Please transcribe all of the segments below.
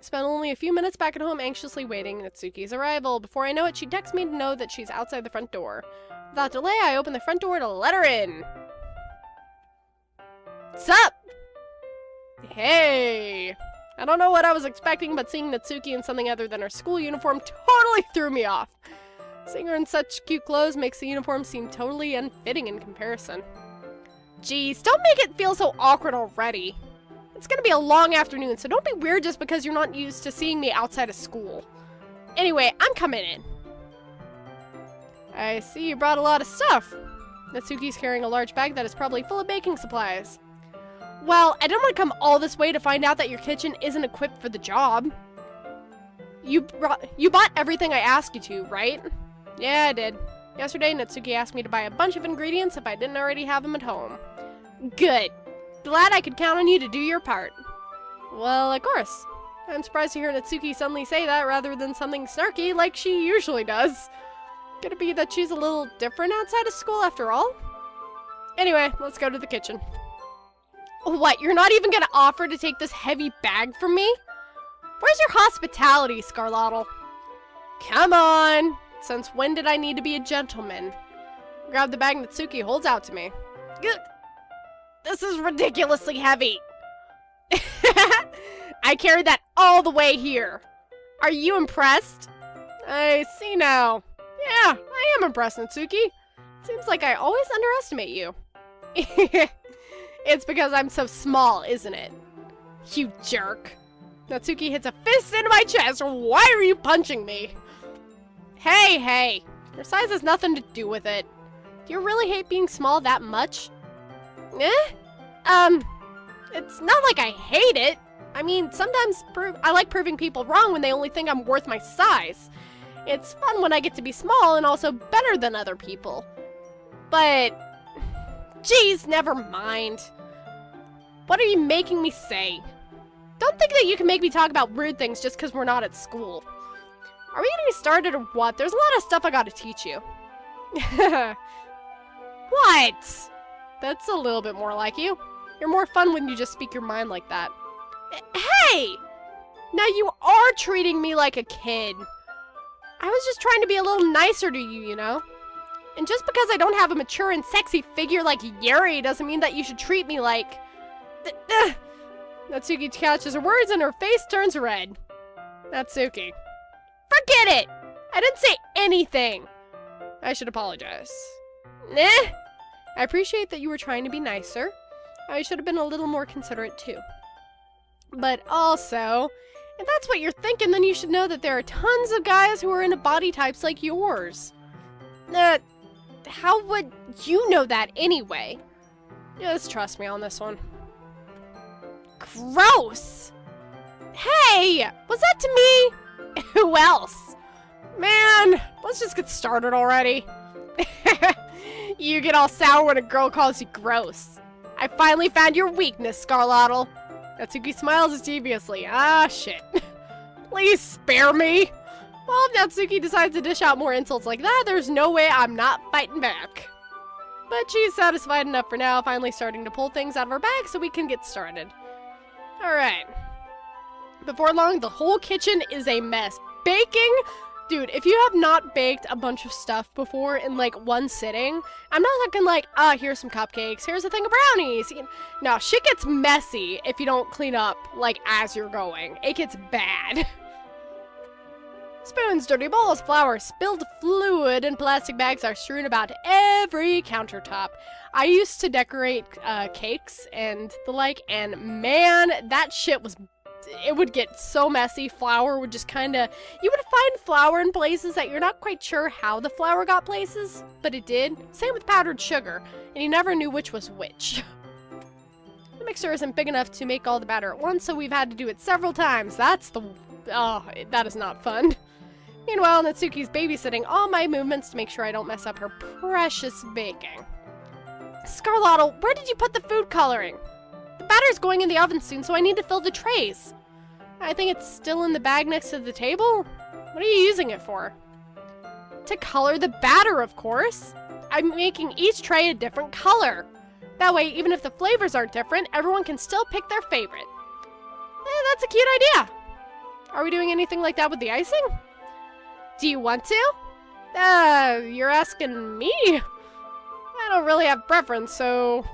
Spent only a few minutes back at home anxiously waiting Natsuki's arrival. Before I know it, she texts me to know that she's outside the front door. Without delay, I open the front door to let her in. What's up? Hey! I don't know what I was expecting, but seeing Natsuki in something other than her school uniform totally threw me off. Seeing her in such cute clothes makes the uniform seem totally unfitting in comparison. Jeez, don't make it feel so awkward already. It's gonna be a long afternoon, so don't be weird just because you're not used to seeing me outside of school. Anyway, I'm coming in. I see you brought a lot of stuff. Natsuki's carrying a large bag that is probably full of baking supplies. Well, I didn't want to come all this way to find out that your kitchen isn't equipped for the job. You bought everything I asked you to, right? Yeah, I did. Yesterday, Natsuki asked me to buy a bunch of ingredients if I didn't already have them at home. Good. Glad I could count on you to do your part. Well, of course. I'm surprised to hear Natsuki suddenly say that rather than something snarky like she usually does. Could it be that she's a little different outside of school after all? Anyway, let's go to the kitchen. What, you're not even gonna offer to take this heavy bag from me? Where's your hospitality, Scarlottle? Come on! Since when did I need to be a gentleman? Grab the bag Natsuki holds out to me. This is ridiculously heavy. I carried that all the way here. Are you impressed? I see now. Yeah, I am impressed, Natsuki. Seems like I always underestimate you. It's because I'm so small, isn't it? You jerk. Natsuki hits a fist into my chest. Why are you punching me? Hey, your size has nothing to do with it. Do you really hate being small that much? It's not like I hate it. I mean, sometimes I like proving people wrong when they only think I'm worth my size. It's fun when I get to be small and also better than other people. But, geez, never mind. What are you making me say? Don't think that you can make me talk about weird things just because we're not at school. Are we getting started or what? There's a lot of stuff I gotta teach you. What? That's a little bit more like you. You're more fun when you just speak your mind like that. Hey! Now you are treating me like a kid. I was just trying to be a little nicer to you, you know? And just because I don't have a mature and sexy figure like Yuri doesn't mean that you should treat me like... Natsuki catches her words and her face turns red. Natsuki. Forget it! I didn't say anything! I should apologize. I appreciate that you were trying to be nicer. I should have been a little more considerate too. But also, if that's what you're thinking, then you should know that there are tons of guys who are into body types like yours. How would you know that anyway? Just trust me on this one. Gross! Hey! Was that to me? Who else? Man, let's just get started already. You get all sour when a girl calls you gross. I finally found your weakness, Scarlottle. Natsuki smiles deviously. Ah, shit. Please spare me. Well, if Natsuki decides to dish out more insults like that, there's no way I'm not fighting back. But she's satisfied enough for now, finally starting to pull things out of her bag so we can get started. Alright. Before long, the whole kitchen is a mess. Baking? Dude, if you have not baked a bunch of stuff before in, like, one sitting, I'm not talking like, here's some cupcakes, here's a thing of brownies. No, shit gets messy if you don't clean up, like, as you're going. It gets bad. Spoons, dirty bowls, flour, spilled fluid, and plastic bags are strewn about every countertop. I used to decorate cakes and the like, and man, that shit was... It would get so messy. Flour would just kind of... You would find flour in places that you're not quite sure how the flour got places, but it did. Same with powdered sugar, and you never knew which was which. The mixer isn't big enough to make all the batter at once, so we've had to do it several times. That's the... Oh, that is not fun. Meanwhile, Natsuki's babysitting all my movements to make sure I don't mess up her precious baking. Scarlottle, where did you put the food coloring? The batter's going in the oven soon, so I need to fill the trays. I think it's still in the bag next to the table. What are you using it for? To color the batter, of course. I'm making each tray a different color. That way, even if the flavors aren't different, everyone can still pick their favorite. That's a cute idea. Are we doing anything like that with the icing? Do you want to? You're asking me? I don't really have preference, so...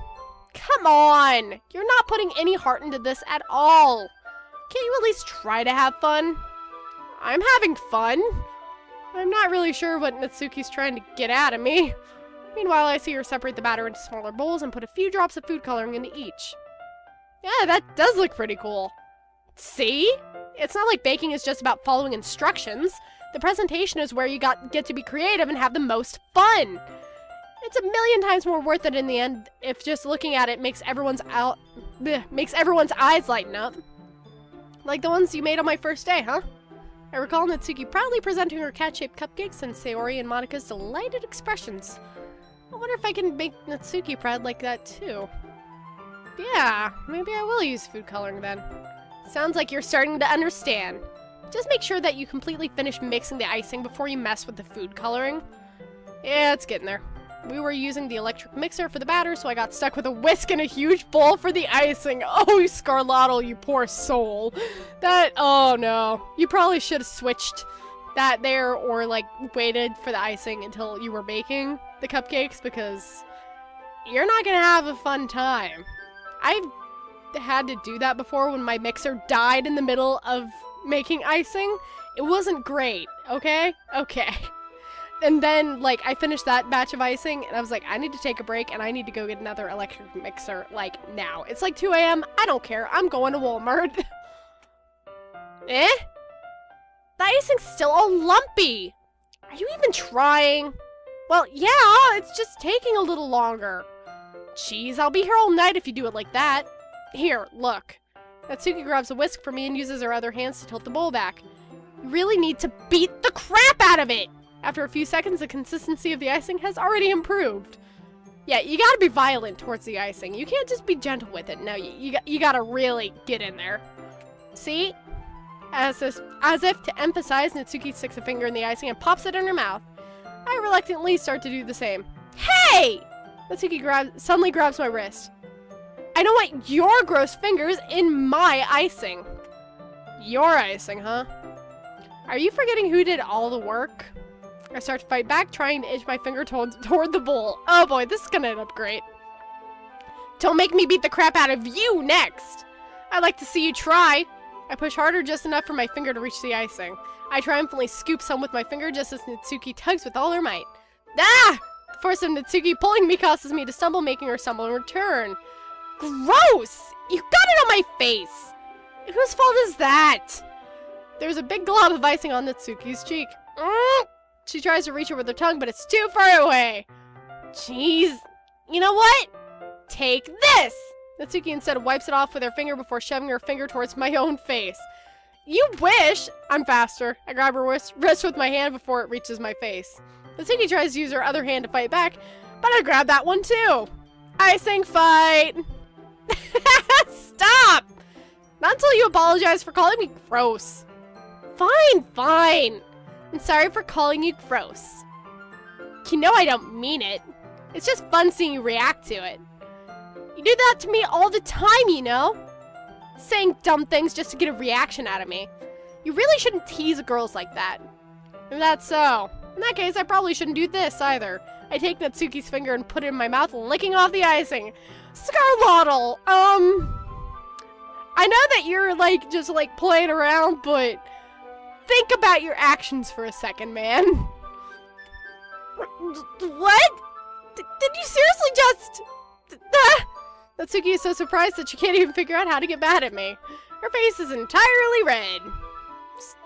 Come on! You're not putting any heart into this at all. Can't you at least try to have fun? I'm having fun. I'm not really sure what Natsuki's trying to get out of me. Meanwhile, I see her separate the batter into smaller bowls and put a few drops of food coloring into each. Yeah, that does look pretty cool. See? It's not like baking is just about following instructions. The presentation is where you get to be creative and have the most fun. It's a million times more worth it in the end if just looking at it makes everyone's eyes lighten up. Like the ones you made on my first day, huh? I recall Natsuki proudly presenting her cat-shaped cupcakes and Sayori and Monika's delighted expressions. I wonder if I can make Natsuki proud like that too. Yeah, maybe I will use food coloring then. Sounds like you're starting to understand. Just make sure that you completely finish mixing the icing before you mess with the food coloring. Yeah, it's getting there. We were using the electric mixer for the batter, so I got stuck with a whisk and a huge bowl for the icing. Oh, Scarlotto, you poor soul. Oh no. You probably should have switched that there or like waited for the icing until you were baking the cupcakes because you're not gonna have a fun time. I've had to do that before when my mixer died in the middle of making icing. It wasn't great, okay? Okay. And then, like, I finished that batch of icing, and I was like, I need to take a break, and I need to go get another electric mixer, like, now. It's like 2 a.m. I don't care. I'm going to Walmart. Eh? The icing's still all lumpy. Are you even trying? Well, yeah, it's just taking a little longer. Jeez, I'll be here all night if you do it like that. Here, look. Natsuki grabs a whisk for me and uses her other hands to tilt the bowl back. You really need to beat the crap out of it! After a few seconds, the consistency of the icing has already improved. Yeah, you gotta be violent towards the icing. You can't just be gentle with it. No, you gotta really get in there. See? As if to emphasize, Natsuki sticks a finger in the icing and pops it in her mouth. I reluctantly start to do the same. Hey! Natsuki suddenly grabs my wrist. I don't want your gross fingers in my icing. Your icing, huh? Are you forgetting who did all the work? I start to fight back, trying to itch my finger toward the bowl. Oh boy, this is gonna end up great. Don't make me beat the crap out of you next! I'd like to see you try. I push harder just enough for my finger to reach the icing. I triumphantly scoop some with my finger just as Natsuki tugs with all her might. Ah! The force of Natsuki pulling me causes me to stumble, making her stumble in return. Gross! You got it on my face! Whose fault is that? There's a big glob of icing on Natsuki's cheek. She tries to reach it with her tongue, but it's too far away. Jeez. You know what? Take this! Natsuki instead wipes it off with her finger before shoving her finger towards my own face. You wish! I'm faster. I grab her wrist with my hand before it reaches my face. Natsuki tries to use her other hand to fight back, but I grab that one too. Icing fight! Stop! Not until you apologize for calling me gross. Fine, fine. I'm sorry for calling you gross. You know I don't mean it. It's just fun seeing you react to it. You do that to me all the time, you know? Saying dumb things just to get a reaction out of me. You really shouldn't tease girls like that. If that's so, in that case, I probably shouldn't do this either. I take Natsuki's finger and put it in my mouth, licking off the icing. Scarlotto, I know that you're, like, just, like, playing around, but think about your actions for a second, man. What? Did you seriously just... Natsuki is so surprised that she can't even figure out how to get mad at me. Her face is entirely red.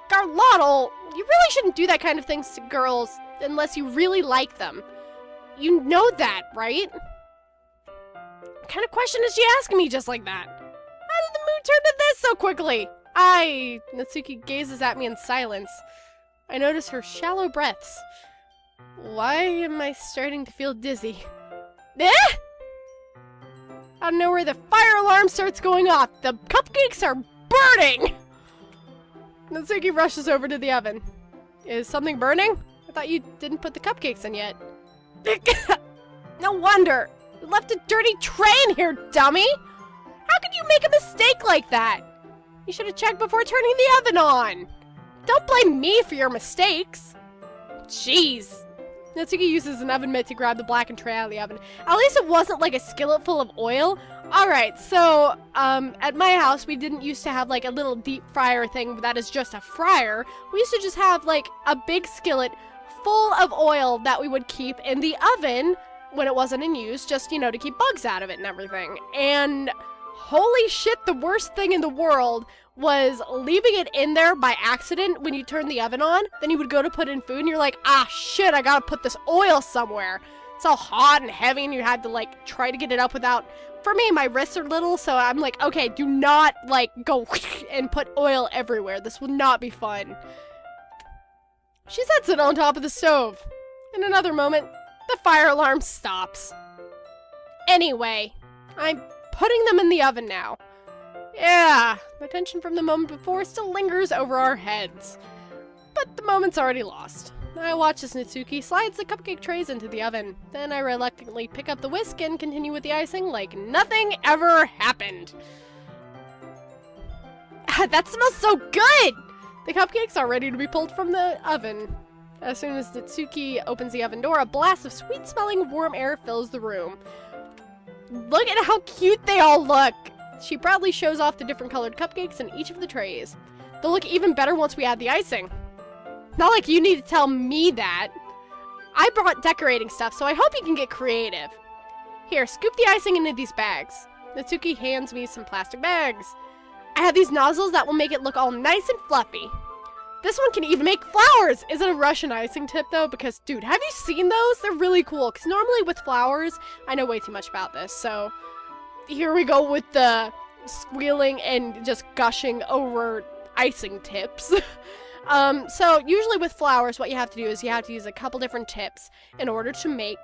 Scarlotto, you really shouldn't do that kind of things to girls unless you really like them. You know that, right? What kind of question is she asking me just like that? How did the mood turn to this so quickly? Natsuki gazes at me in silence. I notice her shallow breaths. Why am I starting to feel dizzy? Eh? Out of nowhere, the fire alarm starts going off. The cupcakes are burning! Natsuki rushes over to the oven. Is something burning? I thought you didn't put the cupcakes in yet. No wonder! You left a dirty tray in here, dummy! How could you make a mistake like that? You should have checked before turning the oven on. Don't blame me for your mistakes. Jeez. Natsuki uses an oven mitt to grab the blackened tray out of the oven. At least it wasn't like a skillet full of oil. Alright, so, at my house, we didn't used to have, like, a little deep fryer thing that is just a fryer. We used to just have, like, a big skillet full of oil that we would keep in the oven when it wasn't in use, just, you know, to keep bugs out of it and everything. And holy shit, the worst thing in the world was leaving it in there by accident when you turn the oven on. Then you would go to put in food and you're like, ah, shit, I gotta put this oil somewhere. It's all hot and heavy and you had to, like, try to get it up without... For me, my wrists are little, so I'm like, okay, do not, like, go and put oil everywhere. This will not be fun. She sets it on top of the stove. In another moment, the fire alarm stops. Anyway, I'm putting them in the oven now. Yeah, the tension from the moment before still lingers over our heads. But the moment's already lost. I watch as Natsuki slides the cupcake trays into the oven. Then I reluctantly pick up the whisk and continue with the icing like nothing ever happened. That smells so good! The cupcakes are ready to be pulled from the oven. As soon as Natsuki opens the oven door, a blast of sweet-smelling warm air fills the room. Look at how cute they all look! She proudly shows off the different colored cupcakes in each of the trays. They'll look even better once we add the icing. Not like you need to tell me that. I brought decorating stuff, so I hope you can get creative. Here, scoop the icing into these bags. Natsuki hands me some plastic bags. I have these nozzles that will make it look all nice and fluffy. This one can even make flowers! Is it a Russian icing tip, though? Because, dude, have you seen those? They're really cool. Because normally with flowers, I know way too much about this, so... Here we go with the squealing and just gushing over icing tips. So usually with flowers, what you have to do is you have to use a couple different tips in order to make,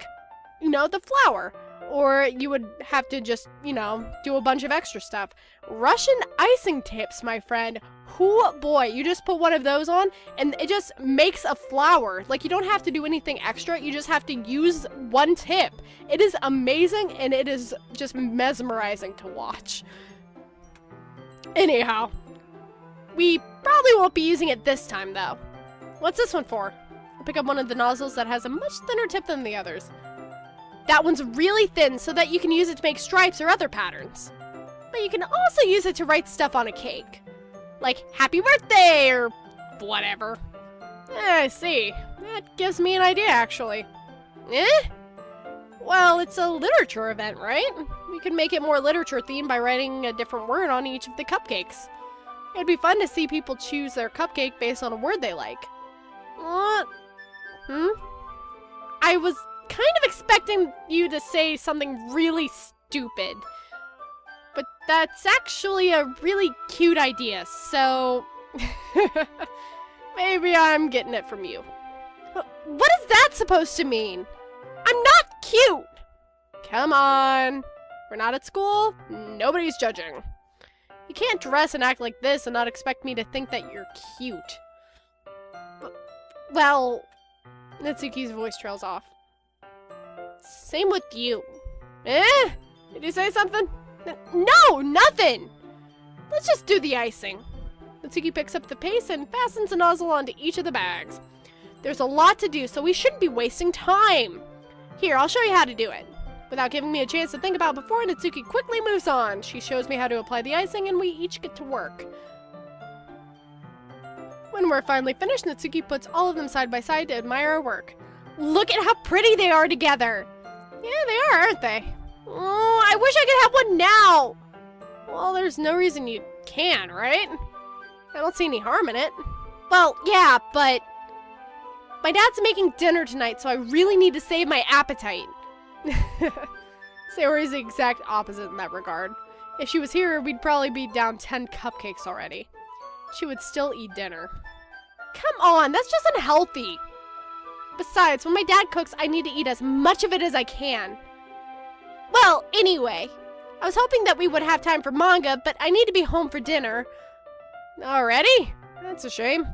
you know, the flower. Or you would have to just, you know, do a bunch of extra stuff. Russian icing tips, my friend. Hoo boy, you just put one of those on and it just makes a flower. Like, you don't have to do anything extra. You just have to use one tip. It is amazing and it is just mesmerizing to watch. Anyhow, we probably won't be using it this time, though. What's this one for? I'll pick up one of the nozzles that has a much thinner tip than the others. That one's really thin so that you can use it to make stripes or other patterns. But you can also use it to write stuff on a cake. Like, happy birthday, or whatever. I see. That gives me an idea, actually. Eh? Well, it's a literature event, right? We could make it more literature-themed by writing a different word on each of the cupcakes. It'd be fun to see people choose their cupcake based on a word they like. What? I was kind of expecting you to say something really stupid. But that's actually a really cute idea, so... maybe I'm getting it from you. What is that supposed to mean? I'm not cute! Come on. We're not at school. Nobody's judging. You can't dress and act like this and not expect me to think that you're cute. Well... Natsuki's voice trails off. Same with you. Eh? Did you say something? No, nothing! Let's just do the icing. Natsuki picks up the paste and fastens a nozzle onto each of the bags. There's a lot to do, so we shouldn't be wasting time. Here, I'll show you how to do it. Without giving me a chance to think about before, Natsuki quickly moves on. She shows me how to apply the icing, and we each get to work. When we're finally finished, Natsuki puts all of them side by side to admire our work. Look at how pretty they are together! Yeah, they are, aren't they? Oh, I wish I could have one now! Well, there's no reason you can, right? I don't see any harm in it. Well, yeah, but... my dad's making dinner tonight, so I really need to save my appetite. Sayori's the exact opposite in that regard. If she was here, we'd probably be down 10 cupcakes already. She would still eat dinner. Come on, that's just unhealthy! Besides, when my dad cooks, I need to eat as much of it as I can. Well, anyway, I was hoping that we would have time for manga, but I need to be home for dinner. Already? That's a shame.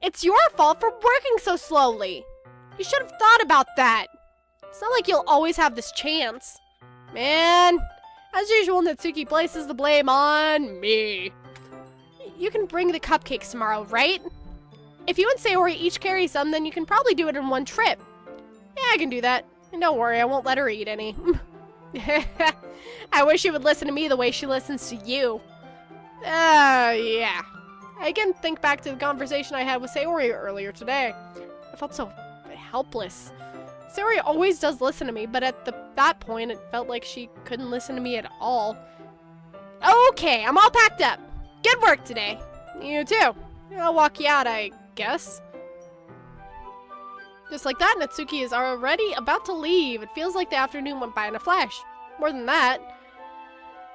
It's your fault for working so slowly. You should have thought about that. It's not like you'll always have this chance. Man, as usual, Natsuki places the blame on me. you can bring the cupcakes tomorrow, right? If you and Sayori each carry some, then you can probably do it in one trip. Yeah, I can do that. And don't worry, I won't let her eat any. I wish she would listen to me the way she listens to you. Yeah. I again think back to the conversation I had with Sayori earlier today. I felt so helpless. Sayori always does listen to me, but at that point, it felt like she couldn't listen to me at all. Okay, I'm all packed up. Good work today. You too. I'll walk you out, I guess. Just like that, Natsuki is already about to leave. It feels like the afternoon went by in a flash. More than that,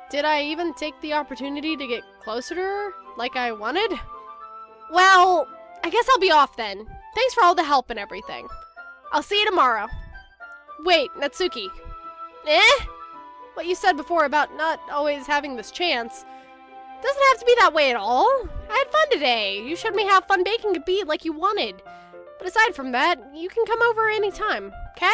did I even take the opportunity to get closer to her like I wanted? Well, I guess I'll be off then. Thanks for all the help and everything. I'll see you tomorrow. Wait, Natsuki. What you said before about not always having this chance doesn't have to be that way at all. I had fun today. You showed me how fun baking could be like you wanted. But aside from that, you can come over anytime, okay?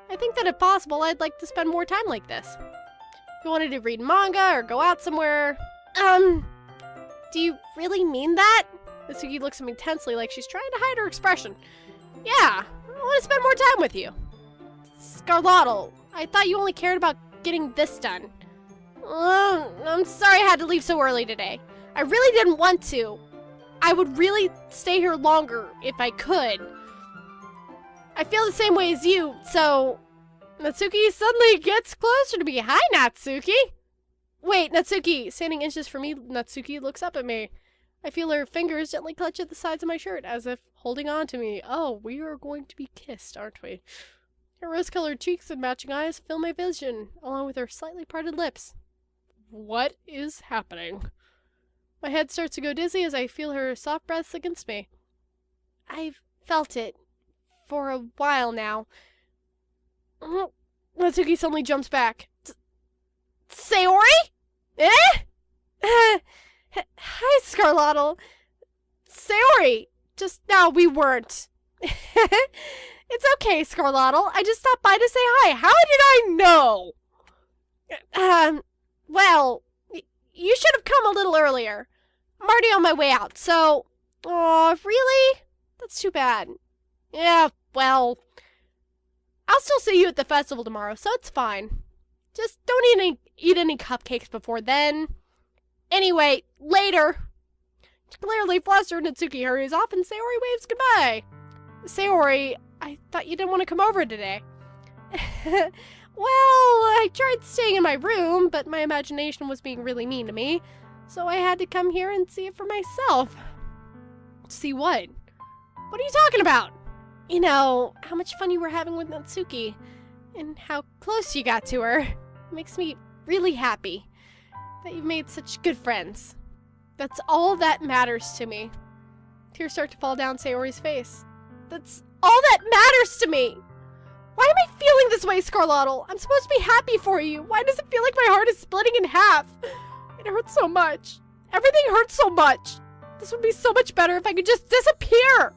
I think that if possible, I'd like to spend more time like this. If you wanted to read manga or go out somewhere... do you really mean that? Natsuki looks at me tensely like she's trying to hide her expression. Yeah, I want to spend more time with you. Scarlotto, I thought you only cared about getting this done. I'm sorry I had to leave so early today. I really didn't want to. I would really stay here longer if I could. I feel the same way as you, so... Natsuki suddenly gets closer to me. Hi, Natsuki! Wait, Natsuki! Standing inches from me, Natsuki looks up at me. I feel her fingers gently clutch at the sides of my shirt, as if holding on to me. Oh, we are going to be kissed, aren't we? Her rose-colored cheeks and matching eyes fill my vision, along with her slightly parted lips. What is happening? My head starts to go dizzy as I feel her soft breaths against me. I've felt it for a while now. Natsuki suddenly jumps back. Sayori? Hi, Scarlotto. Sayori. Just now we weren't. It's okay, Scarlotto. I just stopped by to say hi. How did I know? Well, you should have come a little earlier. I'm already on my way out, so... Aw, really? That's too bad. Yeah, well... I'll still see you at the festival tomorrow, so it's fine. Just don't eat any cupcakes before then. Anyway, later. Clearly flustered, Natsuki hurries off and Sayori waves goodbye. Sayori, I thought you didn't want to come over today. Well, I tried staying in my room, but my imagination was being really mean to me, so I had to come here and see it for myself. See what? What are you talking about? You know, how much fun you were having with Natsuki, and how close you got to her. It makes me really happy that you've made such good friends. That's all that matters to me. Tears start to fall down Sayori's face. That's all that matters to me! Why am I feeling this way, Scarlotto? I'm supposed to be happy for you. Why does it feel like my heart is splitting in half? It hurts so much. Everything hurts so much. This would be so much better if I could just disappear.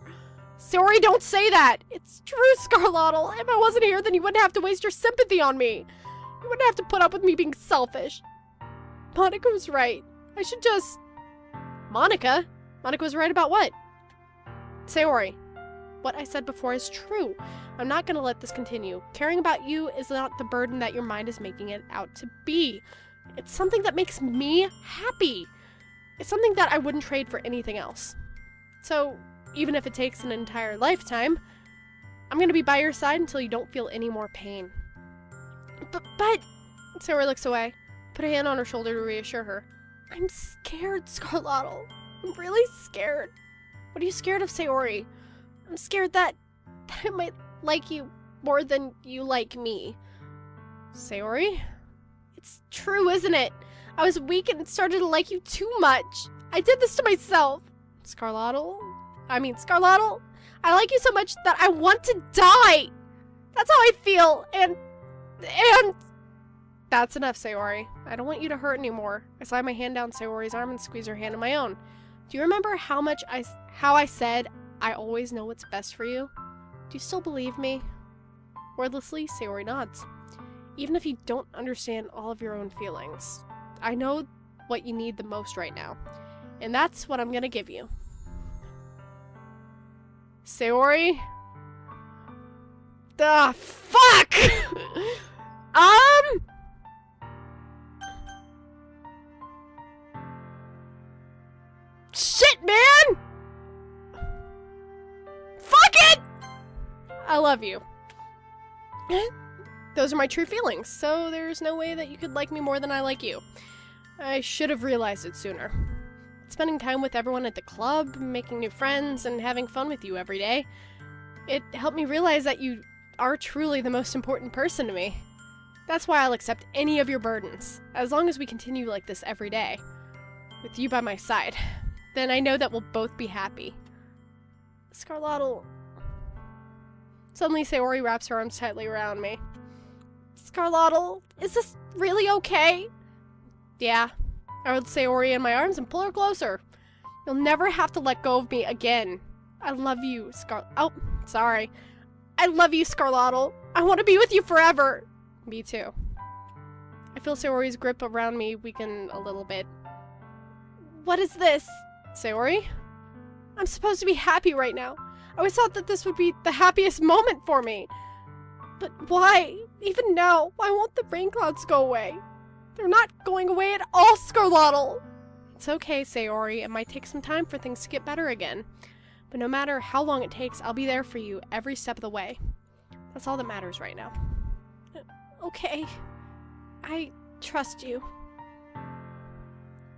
Sorry, don't say that. It's true, Scarlotto. If I wasn't here, then you wouldn't have to waste your sympathy on me. You wouldn't have to put up with me being selfish. Monica was right. I should just... Monica? Monica was right about what? Sayori, what I said before is true. I'm not gonna let this continue. Caring about you is not the burden that your mind is making it out to be. It's something that makes me happy. It's something that I wouldn't trade for anything else. So, even if it takes an entire lifetime, I'm gonna be by your side until you don't feel any more pain. But... Sayori looks away. Put a hand on her shoulder to reassure her. I'm scared, Scarlotto. I'm really scared. What are you scared of, Sayori? I'm scared that I might like you more than you like me. Sayori? It's true, isn't it? I was weak and started to like you too much. I did this to myself. Scarlotto, I like you so much that I want to die. That's how I feel, and... That's enough, Sayori. I don't want you to hurt anymore. I slide my hand down Sayori's arm and squeeze her hand in my own. Do you remember how I said I always know what's best for you? Do you still believe me? Wordlessly, Sayori nods. Even if you don't understand all of your own feelings, I know what you need the most right now. And that's what I'm gonna give you. Sayori? The fuck! Shit, man! Fuck it! I love you. Those are my true feelings, so there's no way that you could like me more than I like you. I should have realized it sooner. Spending time with everyone at the club, making new friends, and having fun with you every day, it helped me realize that you are truly the most important person to me. That's why I'll accept any of your burdens, as long as we continue like this every day. With you by my side, then I know that we'll both be happy. Scarlotto. Suddenly Sayori wraps her arms tightly around me. Scarlotto, is this really okay? Yeah. I hold Sayori in my arms and pull her closer. You'll never have to let go of me again. I love you, Oh, sorry. I love you, Scarlotto. I want to be with you forever. Me too. I feel Sayori's grip around me weaken a little bit. What is this? Sayori? I'm supposed to be happy right now. I always thought that this would be the happiest moment for me. But why? Even now, why won't the rain clouds go away? They're not going away at all, Scarlotto! It's okay, Sayori. It might take some time for things to get better again. But no matter how long it takes, I'll be there for you every step of the way. That's all that matters right now. Okay. I trust you.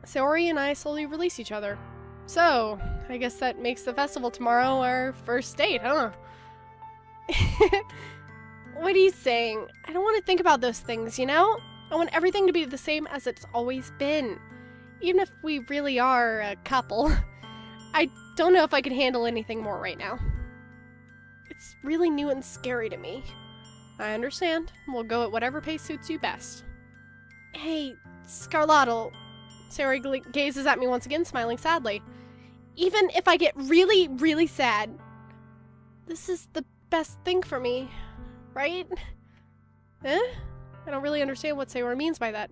Sayori and I slowly release each other. So, I guess that makes the festival tomorrow our first date, huh? What are you saying? I don't want to think about those things, you know? I want everything to be the same as it's always been. Even if we really are a couple. I don't know if I can handle anything more right now. It's really new and scary to me. I understand. We'll go at whatever pace suits you best. Hey, Scarlotto. Sayori gazes at me once again, smiling sadly. Even if I get really, really sad, this is the best thing for me, right? Eh? I don't really understand what Sayori means by that.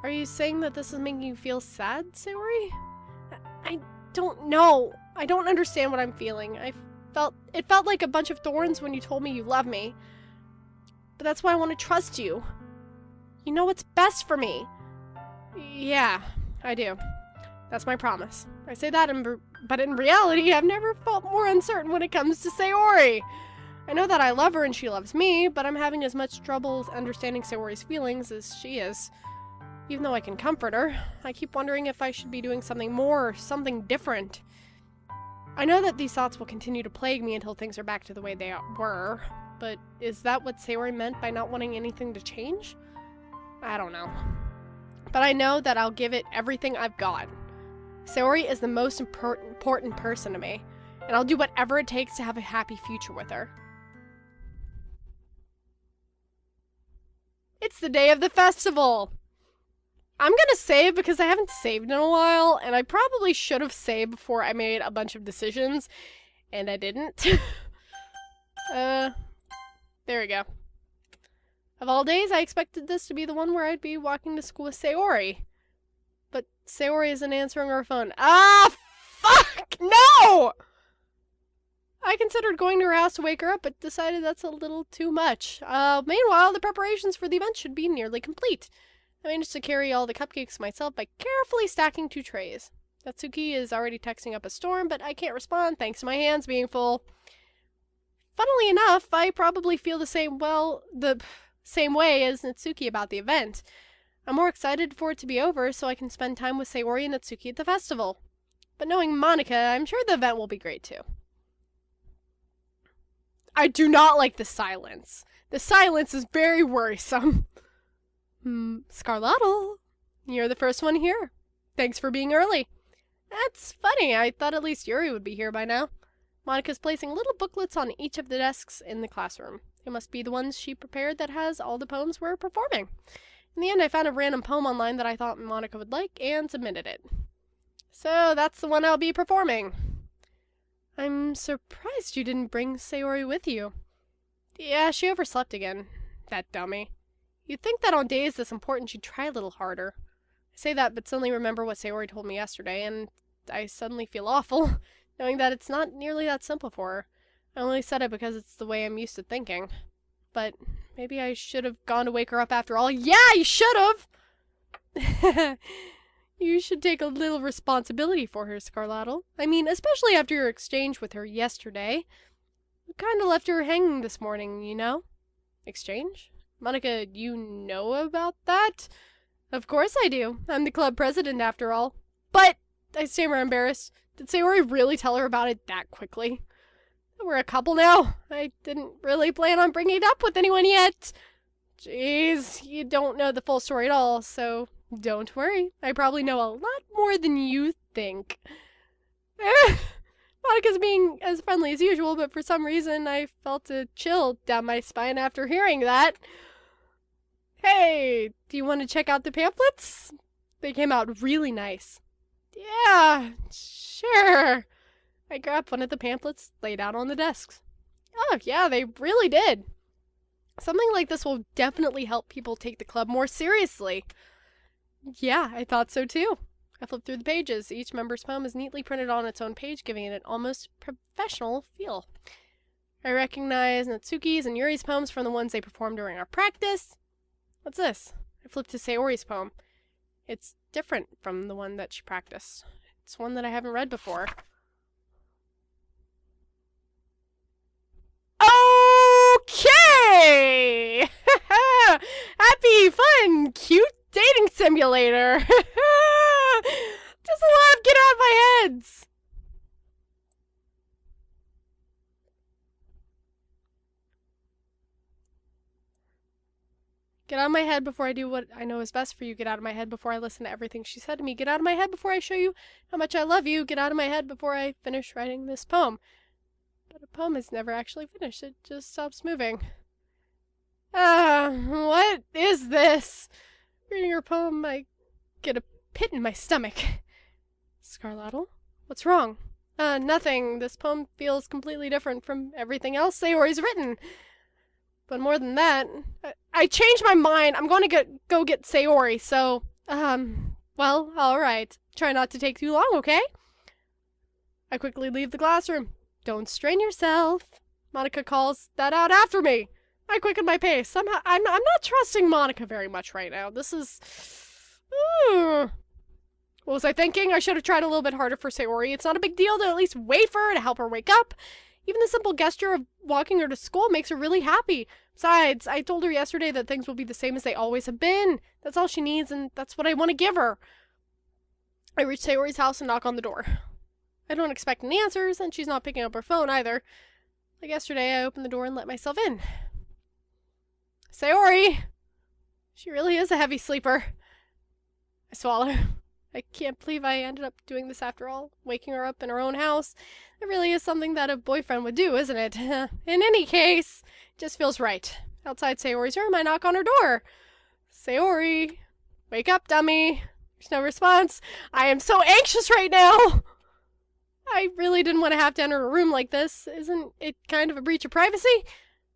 Are you saying that this is making you feel sad, Sayori? I don't know. I don't understand what I'm feeling. It felt like a bunch of thorns when you told me you love me. But that's why I want to trust you. You know what's best for me. Yeah, I do. That's my promise. I say that, but in reality, I've never felt more uncertain when it comes to Sayori. I know that I love her and she loves me, but I'm having as much trouble understanding Sayori's feelings as she is. Even though I can comfort her, I keep wondering if I should be doing something more, something different. I know that these thoughts will continue to plague me until things are back to the way they were, but is that what Sayori meant by not wanting anything to change? I don't know. But I know that I'll give it everything I've got. Sayori is the most important person to me, and I'll do whatever it takes to have a happy future with her. It's the day of the festival! I'm gonna save because I haven't saved in a while, and I probably should have saved before I made a bunch of decisions, and I didn't. There we go. Of all days, I expected this to be the one where I'd be walking to school with Sayori. But Sayori isn't answering her phone. Ah, fuck! No! I considered going to her house to wake her up, but decided that's a little too much. Meanwhile, the preparations for the event should be nearly complete. I managed to carry all the cupcakes myself by carefully stacking 2 trays. Natsuki is already texting up a storm, but I can't respond thanks to my hands being full. Funnily enough, I probably feel the same way as Natsuki about the event. I'm more excited for it to be over so I can spend time with Sayori and Natsuki at the festival. But knowing Monika, I'm sure the event will be great too. I do not like the silence. The silence is very worrisome. Scarlotto, you're the first one here. Thanks for being early. That's funny. I thought at least Yuri would be here by now. Monika's placing little booklets on each of the desks in the classroom. It must be the ones she prepared that has all the poems we're performing. In the end, I found a random poem online that I thought Monika would like and submitted it. So that's the one I'll be performing. I'm surprised you didn't bring Sayori with you. Yeah, she overslept again. That dummy. You'd think that on days this important she'd try a little harder. say that, but suddenly remember what Sayori told me yesterday, and I suddenly feel awful, knowing that it's not nearly that simple for her. I only said it because it's the way I'm used to thinking. But maybe I should have gone to wake her up after all. Yeah, you should have! You should take a little responsibility for her, Scarladdle. I mean, especially after your exchange with her yesterday. You kind of left her hanging this morning, you know? Exchange? Monica, you know about that? Of course I do. I'm the club president, after all. But, I stammer embarrassed. Did Sayori really tell her about it that quickly? We're a couple now. I didn't really plan on bringing it up with anyone yet. Jeez, you don't know the full story at all, so don't worry. I probably know a lot more than you think. Monica's being as friendly as usual, but for some reason I felt a chill down my spine after hearing that. Hey, do you want to check out the pamphlets? They came out really nice. Yeah, sure. I grabbed one of the pamphlets laid out on the desks. Oh, yeah, they really did. Something like this will definitely help people take the club more seriously. Yeah, I thought so too. I flipped through the pages. Each member's poem is neatly printed on its own page, giving it an almost professional feel. I recognize Natsuki's and Yuri's poems from the ones they performed during our practice. What's this? I flipped to Sayori's poem. It's different from the one that she practiced. It's one that I haven't read before. Okay! Happy, fun, cute dating simulator! Just a lot of get out of my heads! Get out of my head before I do what I know is best for you. Get out of my head before I listen to everything she said to me. Get out of my head before I show you how much I love you. Get out of my head before I finish writing this poem. But a poem is never actually finished. It just stops moving. What is this? Reading her poem, I get a pit in my stomach. Scarladdle? What's wrong? Nothing. This poem feels completely different from everything else Sayori's written. But more than that, I changed my mind. I'm going to go get Sayori, so, well, alright. Try not to take too long, okay? I quickly leave the classroom. Don't strain yourself. Monica calls that out after me. I quicken my pace. Somehow, I'm not trusting Monica very much right now. This is... What was I thinking? I should have tried a little bit harder for Sayori. It's not a big deal to at least wait for her to help her wake up. Even the simple gesture of walking her to school makes her really happy. Besides, I told her yesterday that things will be the same as they always have been. That's all she needs, and that's what I want to give her. I reach Sayori's house and knock on the door. I don't expect any answers, and she's not picking up her phone either. Like yesterday, I opened the door and let myself in. Sayori! She really is a heavy sleeper. I swallow. I can't believe I ended up doing this after all, waking her up in her own house. It really is something that a boyfriend would do, isn't it? In any case, it just feels right. Outside Sayori's room, I knock on her door. Sayori! Wake up, dummy! There's no response. I am so anxious right now! I really didn't want to have to enter a room like this. Isn't it kind of a breach of privacy?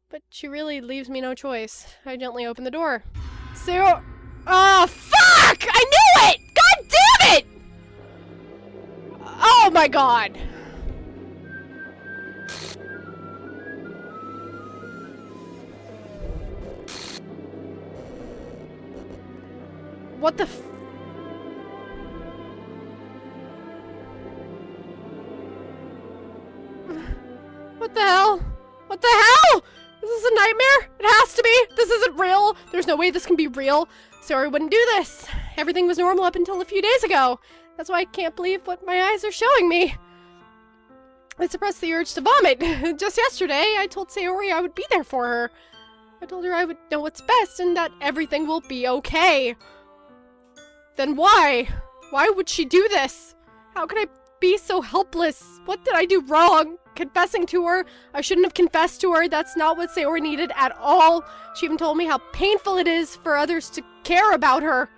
But she really leaves me no choice. I gently open the door. Sayori... Oh, fuck! I knew it! God damn it! Oh my god. What the f... What the hell? What the hell? Is this a nightmare? It has to be. This isn't real. There's no way this can be real. Sayori wouldn't do this. Everything was normal up until a few days ago. That's why I can't believe what my eyes are showing me. I suppressed the urge to vomit. Just yesterday, I told Sayori I would be there for her. I told her I would know what's best and that everything will be okay. Then why? Why would she do this? How could I be so helpless? What did I do wrong? Confessing to her? I shouldn't have confessed to her. That's not what Sayori needed at all. She even told me how painful it is for others to care about her.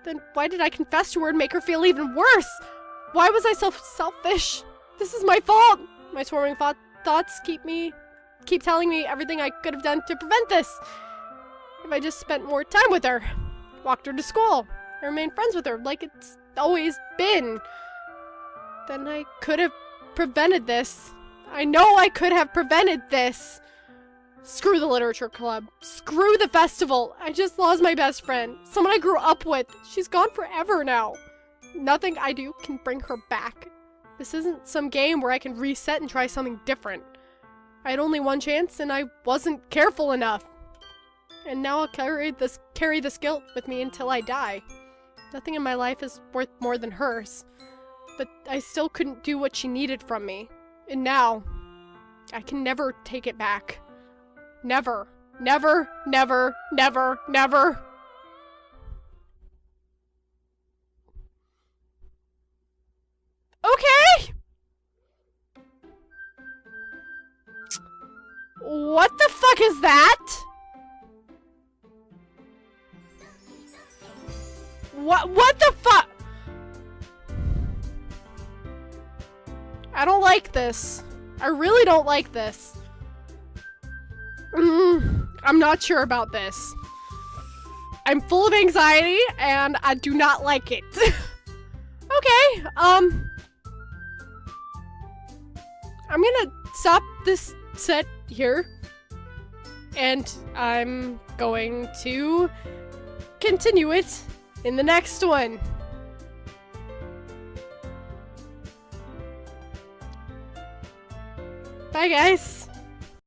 Then why did I confess to her and make her feel even worse? Why was I so selfish? This is my fault. My swarming thoughts keep telling me everything I could have done to prevent this. If I just spent more time with her, walked her to school, I remain friends with her like it's always been. Then I could have prevented this. I know I could have prevented this. Screw the literature club. Screw the festival. I just lost my best friend. Someone I grew up with. She's gone forever now. Nothing I do can bring her back. This isn't some game where I can reset and try something different. I had only one chance and I wasn't careful enough. And now I'll carry this guilt with me until I die. Nothing in my life is worth more than hers. But I still couldn't do what she needed from me. And now, I can never take it back. Never. Never, never, never, never. Okay! What the fuck is that? What the fuck? I don't like this. I really don't like this. I'm not sure about this. I'm full of anxiety and I do not like it. Okay, I'm gonna stop this set here. And I'm going to continue it in the next one. Bye, guys.